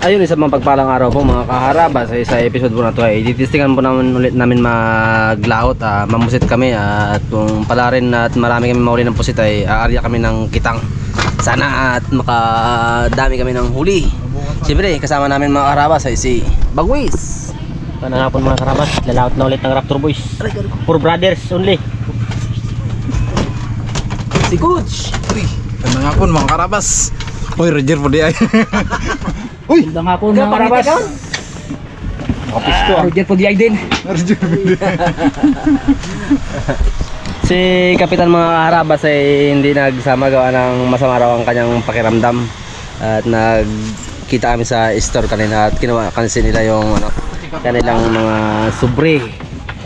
Ayun, isang mapagpalang araw po mga kaharaba. Sa episode po na to ay titistingan po namin ulit namin maglahot, mamusit kami, at kung pala rin at marami kami mahuli ng pusit ay aarya kami ng kitang. Sana at makadami kami ng huli. Siyempre kasama namin mga kaharaba ay si Bagwis. Paano hapon mga karabas, lalawat na ulit ng Raptor Boys. For brothers only. Si Coach. Uy, ganda nga po mga karabas. Uy, Roger po di ay. Uy, ganda nga po mga karabas. Makapisto Roger po di ay din. Roger po di ay. Si Kapitan mga kaharabas ay hindi nagsama, gawa ng masama raw ang kanyang pakiramdam. At nagkita kami sa store kanina at kinuha kasi nila yung kanilang mga sobre.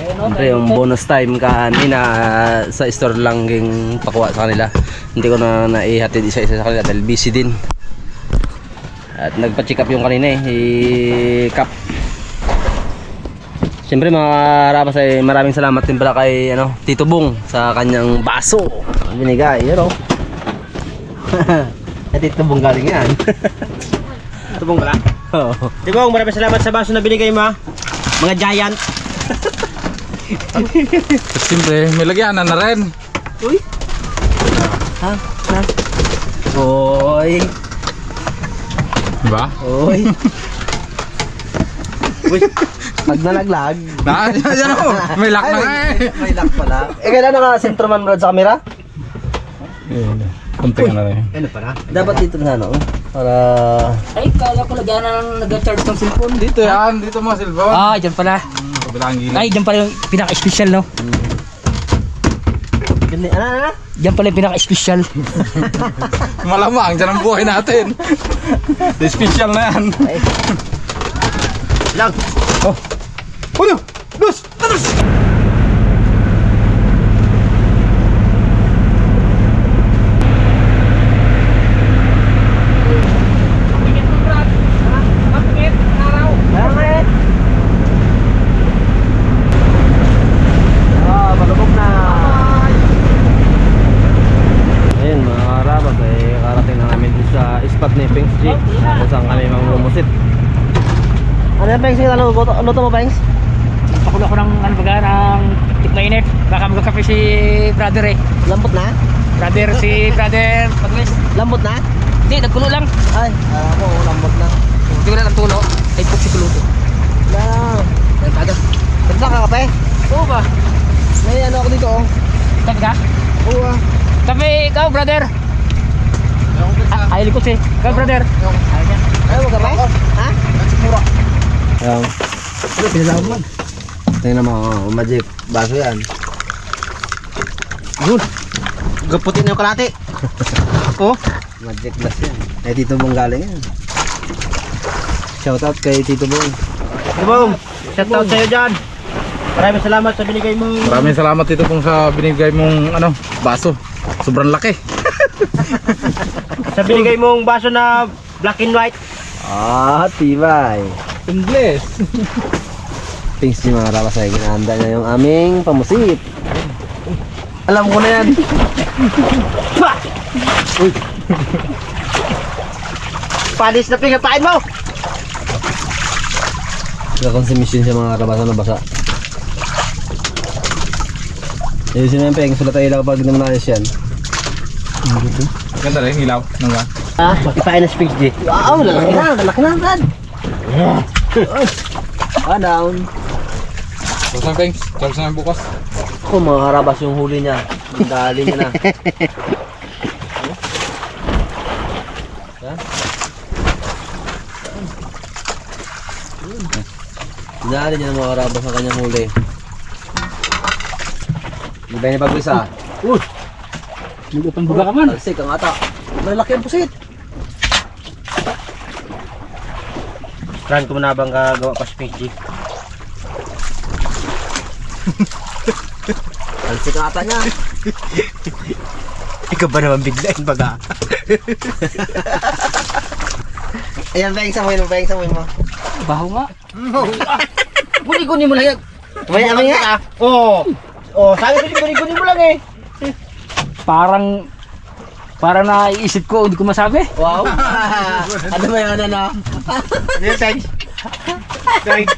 Siyempre yung bonus time kanina, sa store lang yung pakuha sa kanila. Hindi ko na naihatid isa-isa sa kanila dahil busy din. At nagpa-check up yung kanina Cap. Siyempre mga karabas ay maraming salamat din pala kay Tito Bong sa kanyang baso. Binigay, Tito Bong galing yan. Ito pong pala. Oo. Di ba, maraming salamat sa baso na binigay mo, mga giant. Siyempre, may lagyanan na rin. Uy. Ha? Oy. Diba? Oy. Uy. Pag nalaglag. Yan o, may lock na nga eh. May lock pala. Kailan naka-sentro man Brad sa camera? Kunti na rin. Ano pa na? Dapat dito na para... Ay, kala ko lagyan na nag-charge ng cellphone. Dito yan, dito mga silbon. Ah, dyan pala. Kabilang gilid. Ay, dyan pala yung pinaka-special, no? Ano? Dyan pala yung pinaka-special. Malamang, dyan ang buhay natin. Special na yan. Ay. Lang. Oh. Uno, dos, tres. Malubog na. Ayun mga karabas, karating na namin sa spot ni Pengs G kung saan kami mamumusit. Ano yan Pengs? Ano to mo Pengs? Pakulo ko ng ng tikmainit. Baka magkakape si brother eh. Lambot na? Brother Pagwis. Lambot na? Hindi, nagkulo lang. Ay, ako lambot na. Hindi ko na ng tulo. Ay, si kuluto. Lang. Ganda ka kape? Oo ba? May ano ako dito Tabi ka? Oo Tabi ikaw, brother. Ay, likos eh. Ikaw, brother. Ayaw mo kape? Ha? Ayaw. Ano, pinalaman? Tingnan mo, magic baso yan. Yun. Gaputin na yung kalate. Oh. Magic glass yan. Kay Tito Bong galing yan. Shoutout kay Tito Bong. Di ba, shoutout sa'yo dyan. Maraming salamat sa binigay mo. Maraming salamat dito pong sa binigay mong baso. Sobrang laki. Sa binigay mong baso na black and white. Tibay. English. Thanks si mga karabas ay ginahanda niya yung aming pamusit. Alam ko na yan. Uy. Panis na pingapain mo. Nakakonsumisyon siya mga karabas na basa. Ayusin na yung Peng, sulat tayo lang pag namanayos yan. Ganda rin, hilaw. Nangga. Ipain na speech di. Wow, lalaki na Brad. Down. Tapos na, Pengs. Charge na bukas. Ako mga karabas yung huli niya. Dali niya na. Dali niya na mga karabas ang kanyang huli. Di ba niya pag-isa? Nagupang buga ka man. Talsik ang ata. Malaki ang pusit. Tran ko muna bang gagawa pa speech di. Talsik ang ata niya. Ikaw ba naman biglain baga? Ayan, samuhin mo. Baho nga. Guni-guni mo lang yan. May amin nga. Oo. Oh, sabi ko guni-guni mo lang eh. Parang Parang naiisip ko, hindi ko masabi. Wow! Ano ba yun, ano? Dito, thanks. Thanks.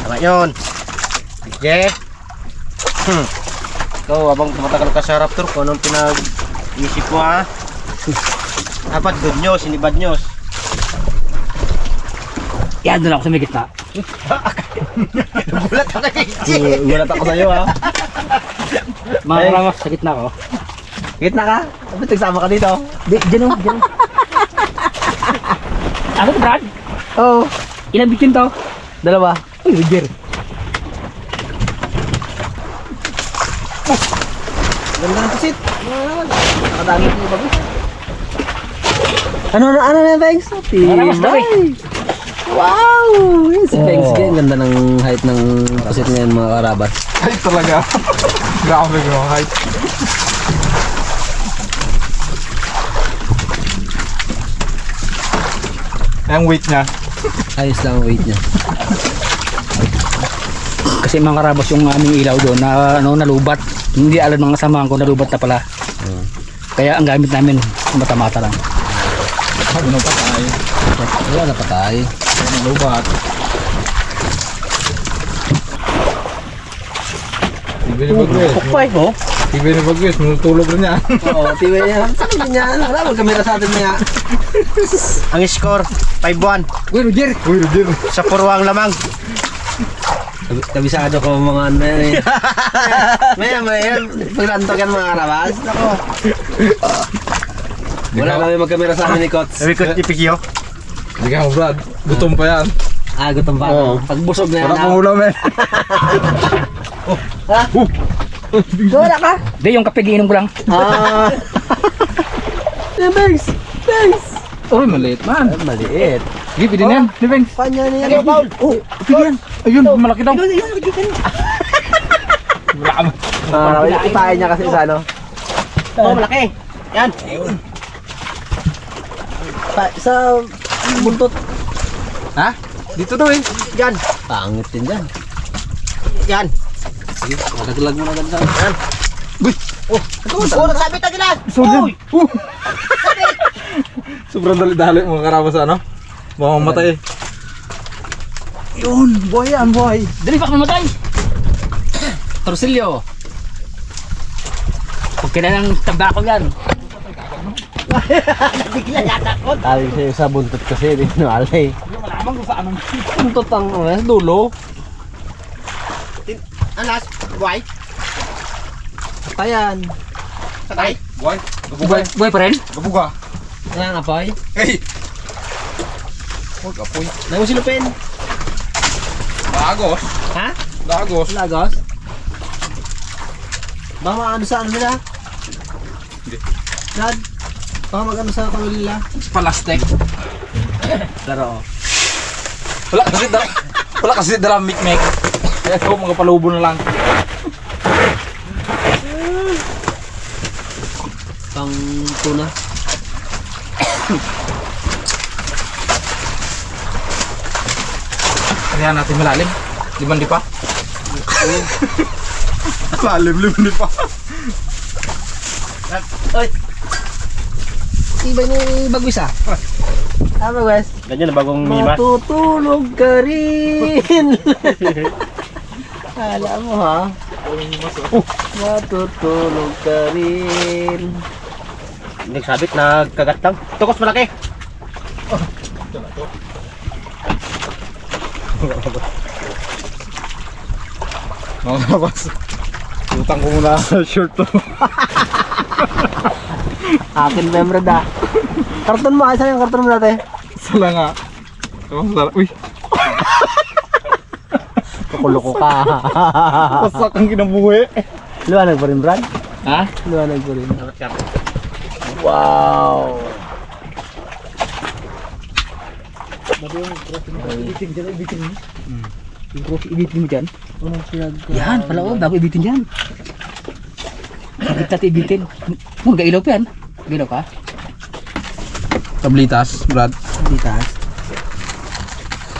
Tama yun. Okay. Ikaw, habang tumatagal ka sa Raptor, kung anong pinag-isip mo ha? Dapat good news, hindi bad news. Yan, doon ako sa may gitna. Gulat ako kay Gulat ako sa'yo, ha? Mga karabas, sa gitna ko. Gitna ka? Ba't nagsama ka dito? Diyan o, diyan o. Ano to, Brad? Oo. Ilang bitin to? Dalawa. Uy, Roger. Ganda ng pusit. Nakadami ko yung bago. Ano na yan, Banks? Karabas daw eh. Wow! Yun si Banks. Ang ganda ng height ng pusit ngayon, mga karabas. Ay, talaga. Grabe yung height. Ang weight niya. Ayos lang ang weight niya. Kasi mga karabas yung aming ilaw doon na nalubat. Hindi alam ng kasamahan ko, nalubat na pala. Kaya ang gamit namin, mata-mata lang. Sabi nung patay. Wala na patay. Ang lubat. Tibi ni Bagwes. Pukpay ko? Tibi ni Bagwes. Tulog rin yan. Oo, tiway niya. Sabi niya, wala magkamera sa atin niya. Ang score, 5-1. Uy, Roger! Uy, Roger. Sa purwang lamang. Kabisado ko mga ano yan eh. Maya, pagrantok yan mga karabas. Ako. Wala kami magkamera sa amin ni Kots. Sabi ko, ipikyo. Hindi ka mo, Brad. Gutom pa yan. Ah, gutom pa. Oo. Pagbusog na yan. Wala pang ulam eh. Wala ka? Hindi, yung kape giinom ko lang. Ah. Banks! Banks! Uy, maliit man. Maliit. Sige, pwede na yan. Di, Bengs. Panya na yan. Paul. Oh, pigyan. Ayun, malaki daw. Ipain niya kasi sa ano. Oh, malaki. Yan. Sa buntot. Ha? Dito daw eh. Yan. Pangit din dyan. Yan. Sige, magaglag mo na ganda. Yan. Uy. Oh, nagsabit na gila. Uy. Sobrang dali-dali mga karabas ano. Baka mamatay eh. Yun, buhay yan, buhay. Dali pa mamatay! Torsilyo. Huwag ka na ng tabako yan. Bigla natakot. Tali sa'yo sa buntot kasi, di mo alay. Malamang kung saan ang... Buntot ang dulo. Alas, buhay. Patayan. Patay. Buhay. Gabugay. Buhay pa rin? Gabuga. Nangangapoy. Hey! Huwag apoy. Nangusilupin. Lagos. Ha? Lagos. Lagos. Baka maano sa ano nila? Hindi. Dad, baka mag-ano sa kawil nila? Palastek. Pero, Wala kasi dalang mikmek. Kaya ito, mga palubo na lang. pang tuna. Kaya natin malalim. Limandi pa. Malalim, limandi pa. Oy! Iba ni Bagwis ah. Bagwis. Ganyan na bagong mimas. Matutulog ka rin. Alam mo ha? Matutulog ka rin. Nagsabit, nagkagat lang. Tukos malaki. Mga karabas. Utang ko muna sa shirt to. Akin member da. Karton mo, saan yung karton mo dati? Sala nga. Uy, Kukuloko ka. pasak ang kinabuhi. Luwanag pa rin, Brad? Ha? Luwanag pa rin. Wow! Yung trophy, ibitin mo dyan. Anong pinag... Yan, pala oh, bago ibitin dyan. Sagit natin ibitin. Mag-ailaw pa yan. Gailaw ka? Tablitas, Brad. Di taas.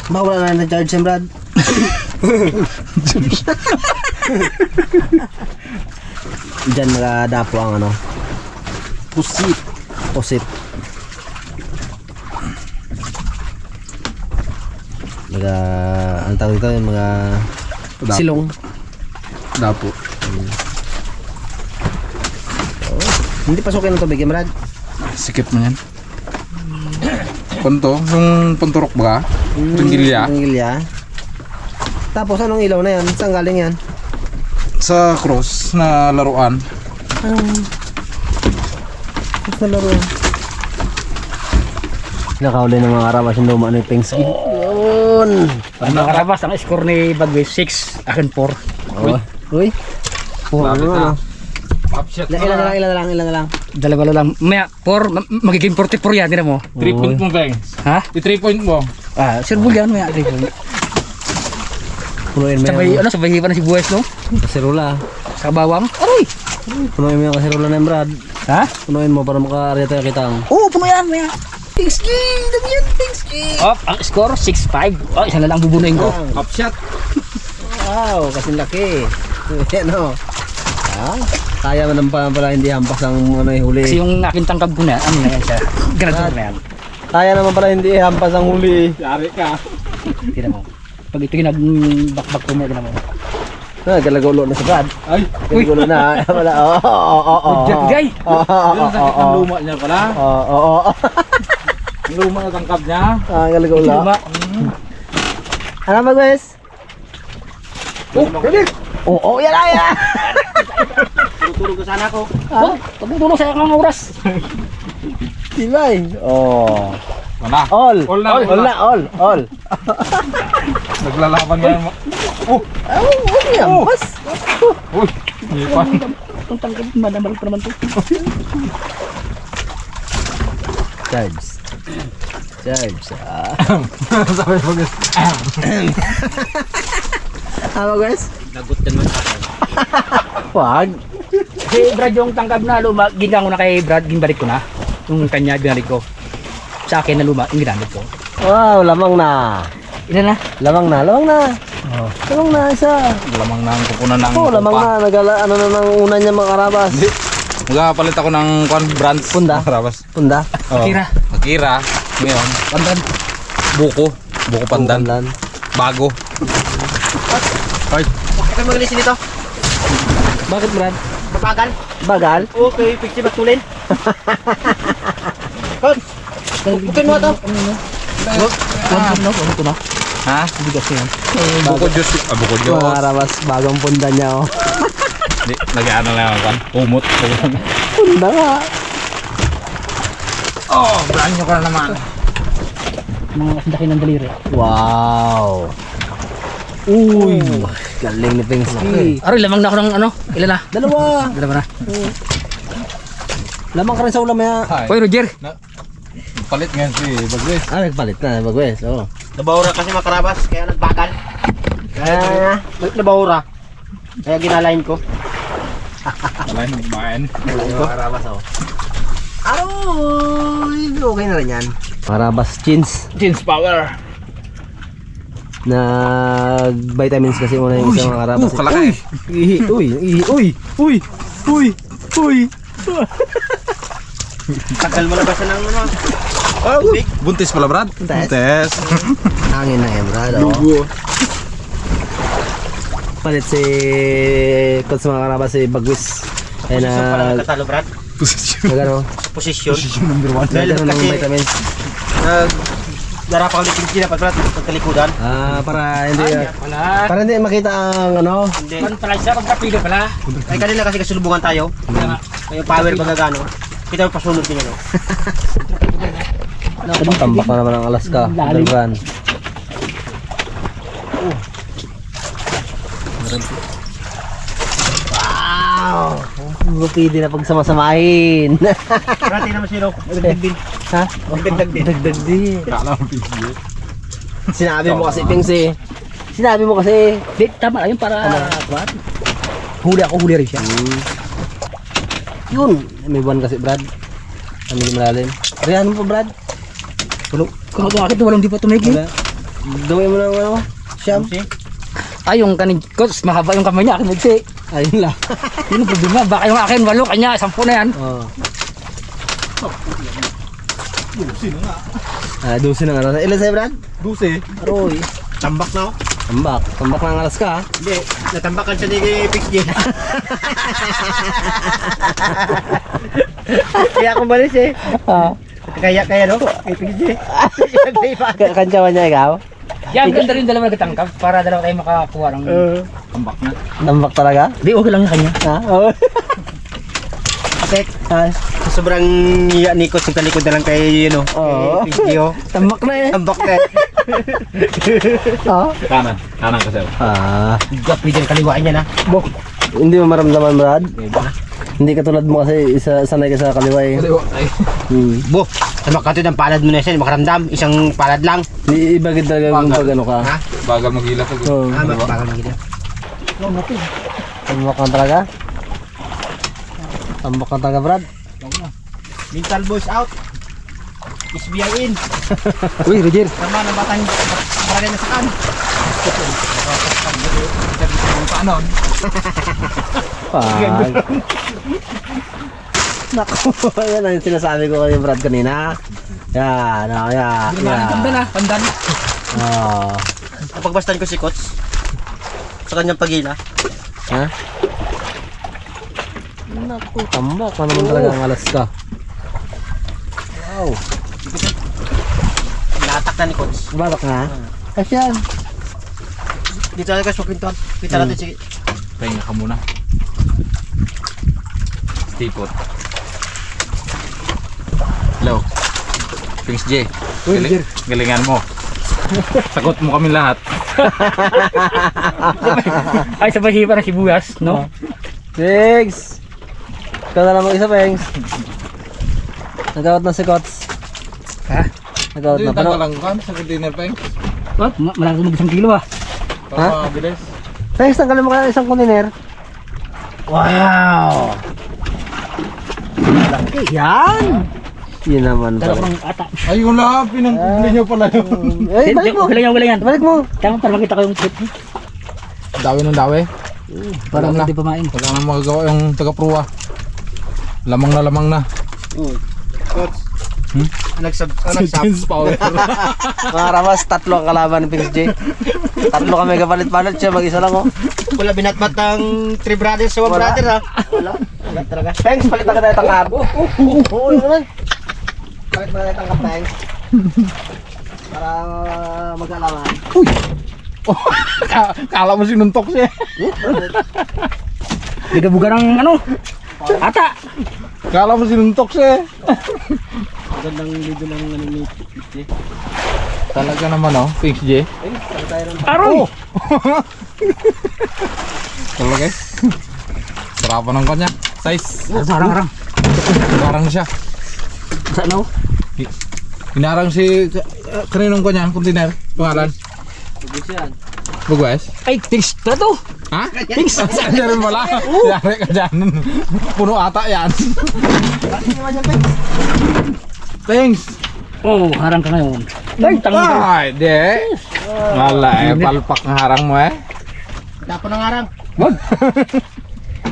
Baka wala na na-charge yan, Brad. Diyan nakadapo ang ano. Pusit. Pusit. Mga, ang tawag dito, yung mga Dapo. silong. Dapo. Hindi pasukin ng tubig, yan, Brad. Sikip mo yan. Punto? Yung punturok ba? Tunggilya? Tunggilya. Tapos anong ilaw na yan? Saan galing yan? Sa cross na laruan. Sa laro. Nakahuli ng mga karabas yung luma ng Pingsky. Yun! Ang mga karabas, ang score ni Bagwes 6, akin 4. Uy! Bakit na? Ano? Upshot Ilan na lang. Dalawa na lang. Maya, 4, magiging 44 yan, hindi mo. 3 point mo, Beng. Ha? I-3 point mo. Sir Bulyan, maya. Punuin mo Sabay, yung sabay hipan na si Buwes, no? kasirula. Sa bawang. Aroy! Punuin mo yung kasirula na yung Brad. Ha? Punuin mo para makaarya tayo kita. Oo, puno yan, maya. Pingsky! Dami yan, Pingsky! Oh, ang score, 6-5. Oh, isa na lang bubunuin ko. Upshot. Wow, kasing laki. Yan o. Kaya mo naman pala hindi hampas ang ano, huli. Kasi yung aking tangkab ko na, ano na yan siya. Ganador na yan. Kaya naman pala hindi hampas ang huli. Yari ka. Tignan mo. Pag ito ginag-bakbak ko mo, tignan mo. Galagaulo na sa Brad. Ay. Galagaulo na. Wala. Oo. Good guy! Yung sakit ng luma niya pala. Oo. Yung luma na tangkab niya. Galagaulo. Luma. Ano ba guys? Galing. Oo, yan na. Tutulog ko sana ako. Oh, tumutulong sa akong oras. Tibay. Oh. Wala. All. All na, All all na. All. Naglalaban nga. Oh. Hindi hampas. Uy. Ipan. Itong tangkab, madamalik pa naman to. Charge. Sabi mo guys. Ano guys? Lagot din mo. Wag. Si Brad yung tangkab na luma, ginang ko na kay Brad, ginbalik ko na. Yung kanya, binalik ko. Sa akin na luma, yung ginamit ko. Wow, lamang na. Ilan na? Lamang na. Oh. Lamang na isa. Lamang na ang kukunan ng Oo, lamang na. Ano na ng una niya mga karabas. Hindi. Magpapalit ako ng brands. Punda? Karabas. Punda. Oh. Akira. Akira. Ngayon. Pandan. Buko. Buko pandan. Pandan. Bago. Ay. Okay kayo magalisin dito. Bakit Brad? Mapagal. Bagal? Okay, picture batulin. Kon. Bukin mo ito. Ano to na? Ha? Bigas na yan. Buko juice. Buko Mga juice. karabas, bagong punda niya oh. Hindi. Nag-ano lang ako. Umot. Punda nga. Oh, brand nyo ka na naman. Mga kasindaki ng daliri. Wow. Uy. Galing ni Pingsky. Aroy, lamang na ako ng ano? Ilan na? Dalawa. Dalawa na. Lamang ka rin sa ulam ya. Hi. Hoy, Roger. Palit ngayon si Bagwes. Nagpalit na. Bagwes. Oo. Nabahura kasi mga karabas, kaya nagbagal. Kaya nabahura. Kaya ginalain ko. Wala yung magmain. Mga karabas oh. Aroy. Okay na rin yan. Karabas chins. Jeans power. Nag-vitamins kasi muna yung isang mga karabas. Kalaki. Uy. Tagal mo na ba siya ng ano? Tubig. Buntis pala, Brad. Buntis. Hangin na yan, Brad. Oh. Lugo. Palit si Coach mga karabas si Bagwis. Kaya Posisyon pala nagkatalo, Brad. Posisyon. nagano, Posisyon. Posisyon number 1. Dahil nagano ng kasi vitamins. Darapan ulit yung sinapat, Brad. Pagkalikudan. Para hindi makita ang ano. Hindi. Man pala siya, pagkapilo pala. Ay kanina kasi kasulubungan tayo. Yung power bagagano. Kita mo pasunod din ano. Tambak na naman ang Alaska. Lalim. Dalban. Wow! Pwede na pagsamasamahin. Brad, tingnan mo sino. Dagdag din. Ha? Dagdag din. Dagdag din. Kala mo pigil. Sinabi mo kasi, Pingsi. Sinabi mo kasi. Di, tama lang yun para... What? Huli ako, huli rin siya. Yun. May buwan kasi, Brad. Kami di malalim. Riyan mo pa, Brad. Kung ako akit, walang di pa tumigil. Wala. Gawin mo ng ano? Siyam. Ay, yung kanin ko, mahaba yung kamay niya, akin magsi. Ayun lang. Yun ang problema, baka yung akin, 8, kanya, 10 na yan. Oh. 12 na nga. Ilan sa'yo, Brad? 12. Aroy. Tambak na ako. Tambak. Tambak ng alas ka, ha? Hindi, natambakan siya ni PXJ. Kaya ako balis eh. Kaya no? Kay PXJ. Kantsawan niya ikaw? Yan, ganda rin dalawa nagtangkap para dalawa tayo makakuha ng tambak na. Tambak talaga? Di, okay lang yung kanya. Ha? Oo. Tek, sobrang iya ni Coach yung talikod na lang kay yun Oo. kay PXJ oh. Tambak na eh. Tambak na eh. Oo. Kanan. Kanan kasi. Hindi ka pwede kaliwaan niya na. Hindi mo maramdaman, Brad? Hindi katulad mo kasi sanay ka sa kaliwa eh. Ay. Bo, tambak ka ito ng palad mo na siya, makaramdam. Isang palad lang. Hindi ibagid talaga kung pag ano ka. Ha? Bagal magila to. Oo. Bakal lang gila. Tambak ka talaga? Tambak ka talaga, Brad? Mental boys out. SBI in. Uy, Roger. Tama na batang marami na saan. Paano? Pag. Naku, yan ang sinasabi ko kay Brad kanina. Yan, yan. Pandan na, pandan. Oh. Napagbastan ko si Coach sa kanyang pagila. Ha? Naku, tambak na naman talaga ang alas ka. Wow. Natak na ni Coach. Balak na? Asyan. Dito tayo guys, pintuan. Kita natin sige. Pahinga ka muna. Stipot. Hello. Pings J. Galingan mo. Sagot mo kami lahat. Ay, sabay hipa na sibuyas, no? Pengs! Ikaw na lang mag-isa, Pengs. Nagawat na si Kots. Ha? Nagawat na. Tanggal Paano? lang kan sa container Peng. What? Malaki mo 1 kilo ah. Ha? Mabilis. Pengs, tanggalin mo kaya isang container. Wow! Laki yan! Yun naman Dalawa pala. ng ata. Ayun na, pinangkubli nyo pala yun. Eh, balik mo! Wala yan. Balik mo! Tama para makita ko yung clip. Dawi ng dawi. Para Wala na. hindi pamain. Wala nang magagawa yung taga-pruwa. Lamang na lamang na. Coach. Hmm? Nagsab. Sense power. Mga ramas, 3 ang kalaban ni Pengs J. 3 kami kapalit-palit siya, mag-isa lang oh. Wala binatbat ang 3 brothers sa 1 Wala. brother ha. Wala. Wala talaga. Pengs, palitan ka na itang kap. Oo, yun naman. Palit mo na itang kap, Pengs. Para mag-alaman. Kala mo sinuntok siya. Bigabuga ng ano? Ata! Kala mo sinuntok siya. Magandang lido ng ano ni PXJ. Talaga naman oh, Pings J. Aroy! Talaga eh. Sarapan ng kanya. Size. Arang-arang. Hinarang siya. Sa ano? Hinarang si kaninong kanya, container. Pangalan? Bugis yan. Bugwes? Ay, tings na to! Ha? Saan niya rin wala? Yari ka dyan. Puno ata yan. Thanks. Oh, harang ka ngayon. Ay, tanga ka. Ay, di. Wala eh, palpak ng harang mo eh. Dapo ng arang. Wag!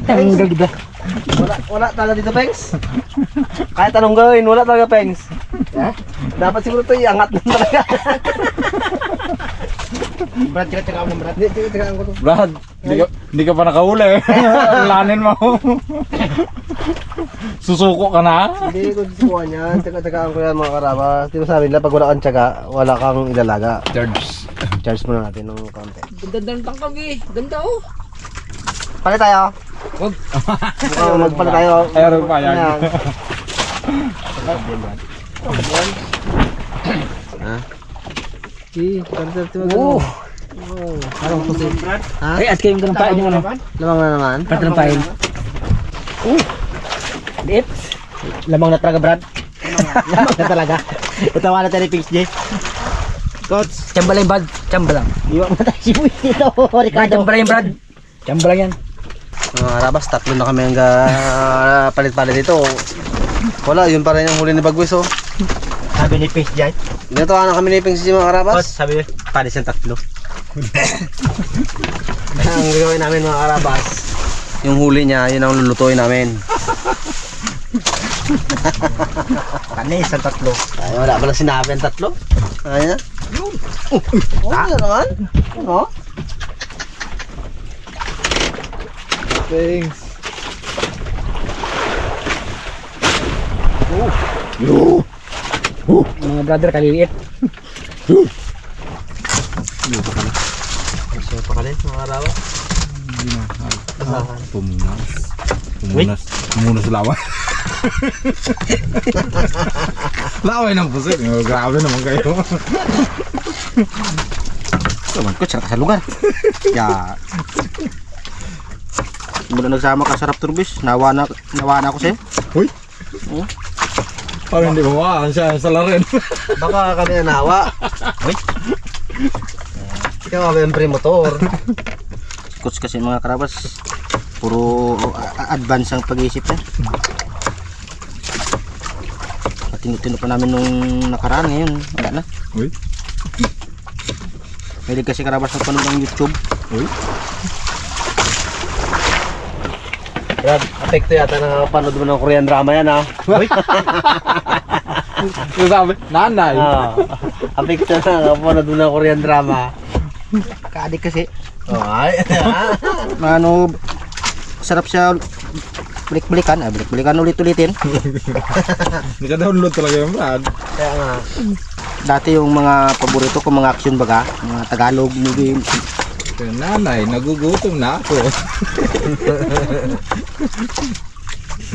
Tanggal diba? Wala talaga dito, Pengs. Kahit anong gawin, wala talaga, Pengs. Dapat siguro ito iangat na talaga. Brad, tira ako ng Brad. Tingnan ko to. Brad, hindi ka pa nakahuli. Lanin mo. Susuko ka na. Hindi ko susukuhan yan. Tagaan ko yan mga karabas. Di ba sabi nila, pag wala kang tiyaga, wala kang ilalaga. Charge. Charge muna natin ng konti. Ganda ng tangkag eh. Ganda oh. Palit tayo. Wag. Magpalit tayo. Ayan pa yan. Ayan. Ha? Oh. Parang pusi. Ha? Ay, at kayong ganun pain yung ano. Lamang na naman. Part ng pain. Liit. Lamang na talaga, Brad. Lamang na talaga. Utawa na tayo ni PXJ. Coach. Chamba lang yung Brad. Chamba lang. Iwan mo tayo si Buy dito, Ricardo. Chamba lang yung Brad. Chamba lang yan. Mga karabas, 3 na kami hanggang palit-palit dito. Wala, yun pa rin yung huli ni Bagwis oh. Sabi ni PXJ. Ginatawa na kami ni Pengs mga Coach, karabas. sabi niya, palis yung 3. Ang gagawin namin mga karabas, yung huli niya, yun ang lulutuin namin. Kanis ang tatlo. Ay, wala ba lang sinabi ang tatlo? Ayan. Oh, ano naman? Ano? Thanks. Mga brother, kaliliit. Gusto pa ka rin, mga arawa? Pumunas laway. Laway ng pusit. Grabe naman kayo. Naman ko, sarap sa lugar. Ya. Mula nagsama ka sa Raptor Bis, nawa na ako sa'yo. Uy. Parang hindi mawaan siya sa larin. Baka kami nahawa. Uy. Ikaw kami ang pre-motor. Coach kasi mga karabas, puro advance ang pag-iisip niya. Tino pa namin nung nakaraan, ngayon wala na. Uy. Pwede kasi karabas ng panood ng YouTube. Uy. Brad, apekto yata na panood mo ng Korean drama yan ha. Uy. Yung sabi, nanay. Apekto na panood mo ng Korean drama. Kaadik kasi. Oh, ay. Ano, sarap siya balik-balikan. Balik-balikan ulit-ulitin. Hindi ka download talaga yung Brad. Kaya nga. Dati yung mga paborito ko, mga action baga, mga Tagalog movie. Kaya, nanay, nagugutom na ako.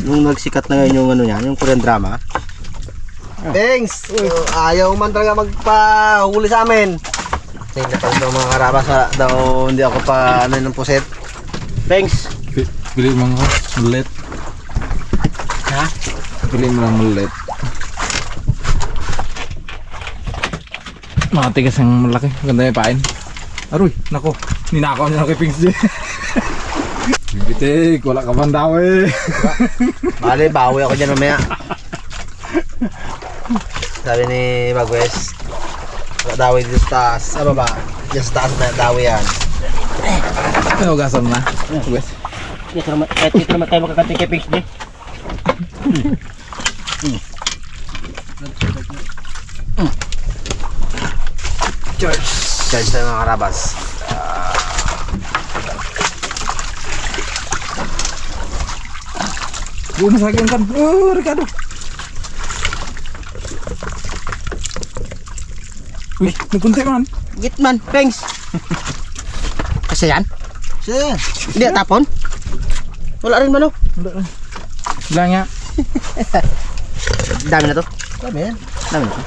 Yung nagsikat na ngayon yung ano yan, yung Korean drama. Thanks! Ayaw man talaga magpahuli sa amin. Tingnan pa ito mga karabas daw hindi ako pa ano ng puset. Thanks. Pili mo nga, mulit. Ha? Pili mo lang mulit. Matigas ang malaki. Ganda yung pain. Aroy, nako. Ninakaw niya na kay Pings J. Bibitik, wala ka man daw eh. Bale, bawi ako dyan mamaya. Sabi ni Bagwes, wala dawi dito sa taas. Ano ba? Dito sa taas na dawi yan. Ay, hugasan mo na. Hugas. Kahit dito naman tayo magkakanting kay Pings J. Charge tayo mga karabas. Buo sa akin kan. Oh, Ricardo. Uy, nagkunti man. Gitman, Pings. Kasi yan? Sige. Hindi tapon? Wala rin man, oh. Bilang nga. Dami na to. Sabi yan. Dami na to.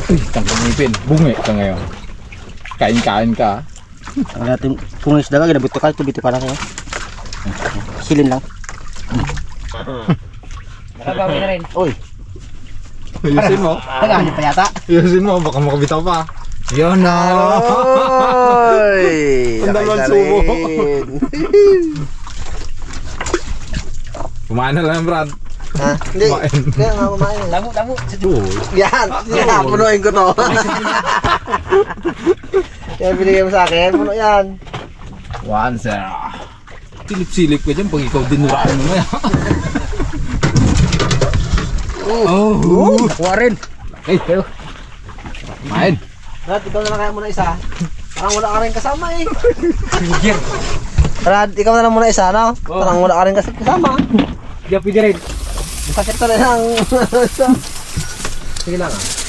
Uy, tangkang ngipin. Bungi ka ngayon. Kain-kain ka. Ang natin, kung isda ka, ginabito ka, ito bito ka na kayo. Silin lang. Nakagawi na rin. Uy, Ayusin mo. nagahani pa yata. Ayusin mo, baka makabitaw pa. Yan na. Oy! Ang dalawang subo. Kumain na lang, Brad. Ha? Hindi. Kumain. Kaya nga kumain. Damo. Yan! Yan! Punuin ko to. Kaya binigay mo sa akin, puno yan. One, sir. Silip-silip ka dyan pag ikaw dinuraan mo na. Oh! Nakuha rin. Hey, kayo. Kumain. Brad, ikaw na lang kaya muna isa. Parang wala ka rin kasama eh. Brad, ikaw na lang muna isa, no? Parang wala ka rin kasama. Hindi pwede rin. Sakit na rin ang... Sige lang ah.